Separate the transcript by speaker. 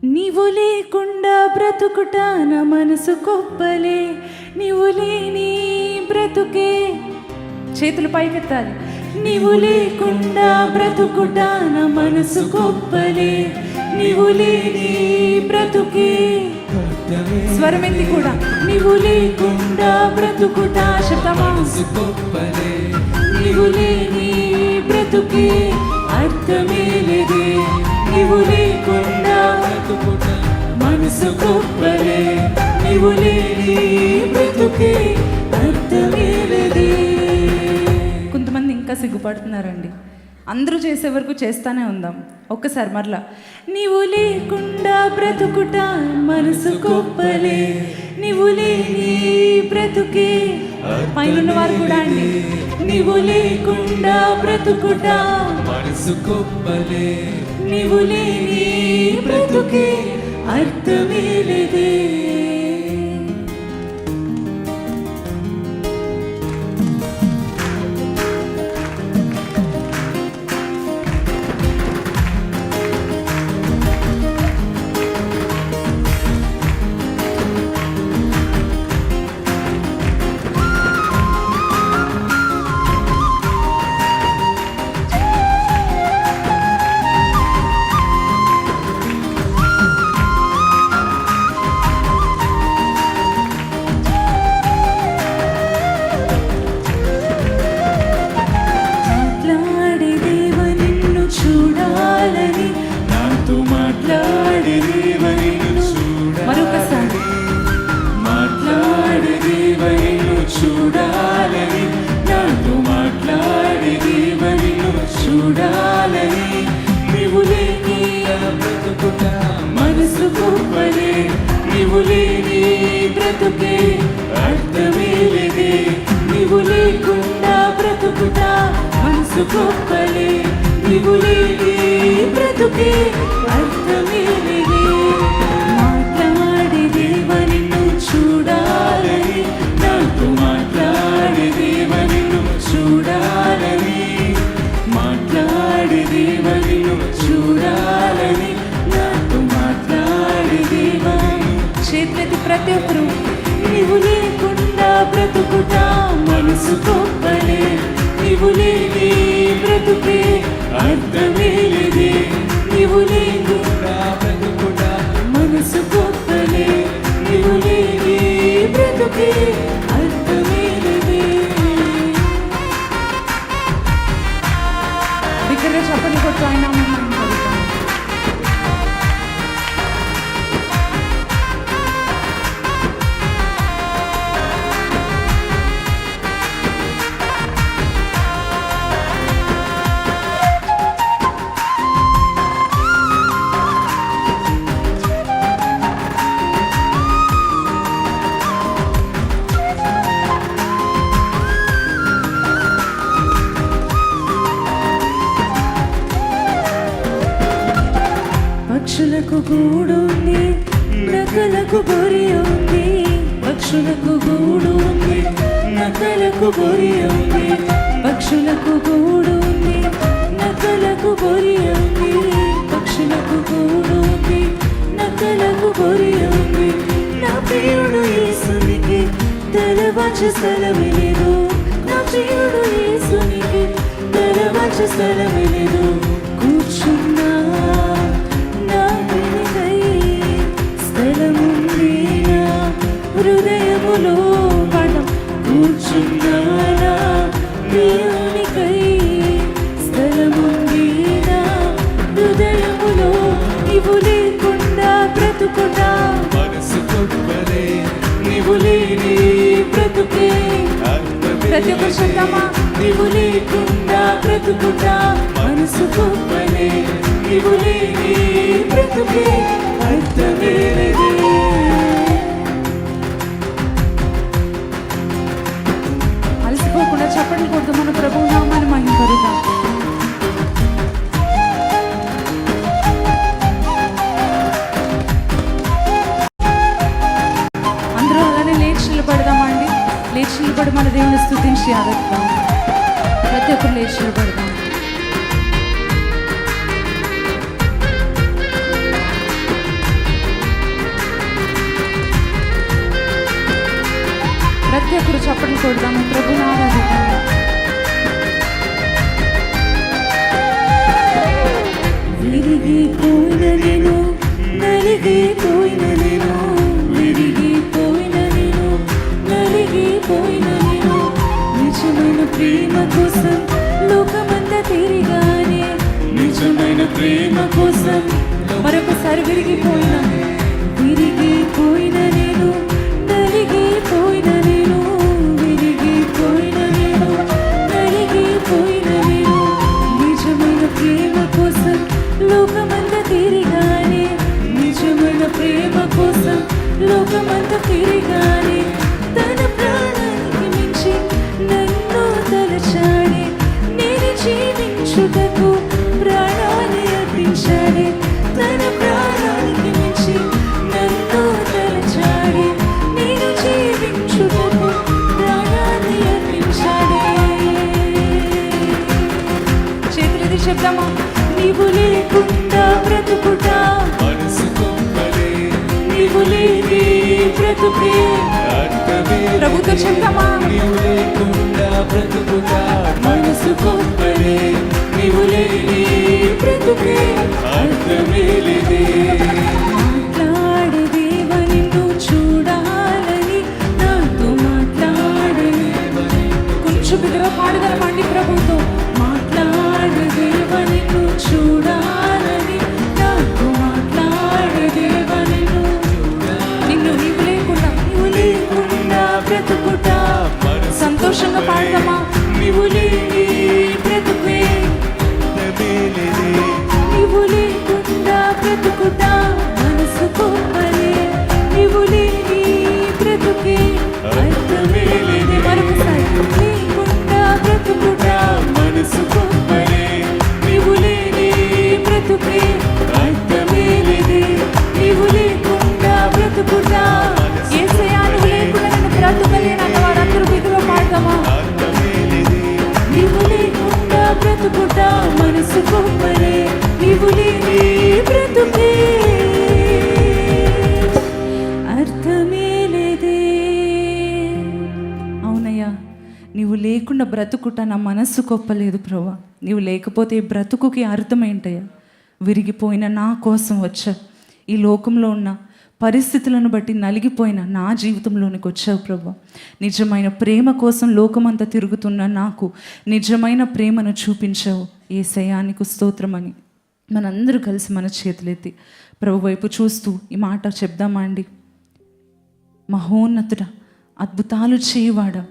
Speaker 1: నీవు లేకుండా బ్రతుకుట నా మనసు కొప్పలే, నీవు లేని బ్రతుకే. చేతులు పైకెత్తాలి. నీవు లేకుండా బ్రతుకుట నా మనసు కొప్పలే, నీవు లేని బ్రతుకే. స్వరమెత్తి కూడా. నీవు లేకుండా బ్రతుకుట మనసు కొప్పలే, నీవు లేని బ్రతుకే అర్థమే లేదే. నీవు లేకుండా బ్రతుకుట మనసు కొప్పలే, నీవు లేని బ్రతుకే అర్థమే లేదే. కొంతమంది ఇంకా సిగ్గుపడుతున్నారండి. అందరూ చేసే వరకు చేస్తానే ఉందాం. ఒక్కసారి మరలా. నీవు లేకుండా బ్రతుకుట మనసు కొప్పలే, నీవు లేని బ్రతుకే. పైన వారు కూడా అండి. నీవు లేకుండా బ్రతుకుట మనసు కొప్పలే, నీవు లేని బ్రతుకే అర్థమే లేదే. మనసు కొప్పలే, నీవు లేని బ్రతుకే అర్థమే లేదే. నీవు లేకుండా బ్రతుకుట మనసు కొప్పలే, నీవు లేని బ్రతుకే అర్థమే లేదే. మాట్లాడే దేవా నిన్ను చూడాలని, నాతో మాట్లాడే దేవా నిన్ను చూడాలని, మాట్లాడే దేవా నిన్ను చూడాలని, నాతో మాట్లాడే దేవా. చేతులెత్తి ప్రతి ఒక్కరు. నీవు లేకుండా బ్రతుకుట మనసు కొప్పలే, నీవు లేని బ్రతుకే అర్థమే లేదే. నీవు లేకుండా బ్రతుకుట మనసు కొప్పలే, నీవు లేని బ్రతుకే అర్థమే లేదే. దగ్గరగా చెప్పని కొట్టు. ఆయన పక్షులకు గూడు ఉంది, నక్కలకు గొరి ఉంది. పక్షులకు గూడు ఉంది, నక్కలకు గొరి ఉంది. పక్షులకు గూడు ఉంది, నక్కలకు గొరి ఉంది. పక్షులకు గూడు ఉంది, నక్కలకు గొరి ఉంది. నా ప్రియుడు యేసునికి తలవంచు స్థలమే లేదు. నా ప్రియుడు యేసునికి తలవంచు స్థలమే లేదు. కూర్చున్నా హృదయములో మనం కూర్చున్నానా దేవునికై స్థలముందినా హృదయములో. నీవు లేకుండా బ్రతుకుట మనసు కొప్పలే, నీవు లేని బ్రతుకే. ప్రతి ఒక్క శబ్దమా. నీవు లేకుండా బ్రతుకుట మనసు కొప్పలే, నీవు లేని బ్రతుకే అర్థమే లేదే. చప్పట్లు కొడుతూ మన ప్రభువు నామాన్ని మహిమపరుద్దాం. అందరూ అలానే లేచి నిలబడదామండి. లేచి నిలబడి మన దేవుని స్తుతించి ఆరాధిద్దాం. ప్రతి ఒక్కరు లేచి నిలబడదాం. చప్పట్లు కొడదాము, ప్రభుని ఆరాధిద్దాము. విరిగిపోయిన నేను, నలిగిపోయిన నేను, విరిగిపోయిన నేను, నలిగిపోయిన నేను, నిజమైన ప్రేమ కోసం లోకమంతా తిరిగానే, నిజమైన ప్రేమ కోసం మరొకసారి విరిగిపోయిన నేను, నలిగిపోయిన నేను, విరిగిపోయిన నేను, నలిగిపోయిన నేను, నిజమైన ప్రేమ కోసం లోకమంతా తిరిగానే, నిజమైన ప్రేమ కోసం లోకమంతా తిరిగానే, తన ప్రాణానికి మించి నన్ను తలచాడే, నేను జీవించుటకు ప్రాణాన్ని అర్పించాడే, తన ప్రాణానికి మించి నన్ను తలచాడే, నేను జీవించుటకు ప్రాణాన్ని అర్పించాడే. చేతులెత్తి చెప్దామా? నీవు లేకుండా బ్రతుకుట మనసుకొమ్మలే, నీవు లేని బ్రతుకే అర్థమే. ప్రభుతో చెప్దామా? నీవు లేకుండా బ్రతుకుట మనసుకొమ్మలే, నీవు లేని బ్రతుకే అర్థమే లేదే. మాట్లాడే దేవా నిన్ను చూడాలని, నాతో మాట్లాడే కొంచెం బిగ్గరగా పాడగలమండి ప్రభుతో. మాట్లాడే దేవా నిన్ను చూడాలని, నాతో మాట్లాడే దేవా నిన్ను నీవు లేకుండా బ్రతుకుట. సంతోషంగా పాడదామా? నీవు లేని బ్రతుకే, నీవు లేకుండా బ్రతుకుట మనసుకొమ్మలే, నీవు లేని బ్రతుకే అర్థమే లేదే. మరొకసారి లేకుండా బ్రతుకుట మనసుకొమ్మలే, నీవు లేని బ్రతుకే అర్థమే లేదే. నీవు లేకుండా బ్రతుకుట, యేసయ్యా నువ్వు లేకుండా నేను బ్రతుకలేనన్న వారందరూ బిగ్గరగా పాడదామా? నీవు లేకుండా బ్రతుకుట మనసుకొమ్మలే, నీవు లేని బ్రతుకే అర్థమే లేదే. అవునయ్యా, నీవు లేకుండా బ్రతుకుట నా మనస్సు కొప్పలేదు ప్రభా. నీవు లేకపోతే ఈ బ్రతుకుకి అర్థం ఏంటయ్యా? విరిగిపోయిన నా కోసం వచ్చా, ఈ లోకంలో ఉన్న పరిస్థితులను బట్టి నలిగిపోయిన నా జీవితంలోనికి వచ్చావు ప్రభా. నిజమైన ప్రేమ కోసం లోకమంతా తిరుగుతున్న నాకు నిజమైన ప్రేమను చూపించావు. యేసయ్యా నీకు స్తోత్రమని మనందరూ కలిసి మన చేతులెత్తి ప్రభు వైపు చూస్తూ ఈ మాట చెప్దామా అండి? మహోన్నతుడా, అద్భుతాలు చేయవాడా,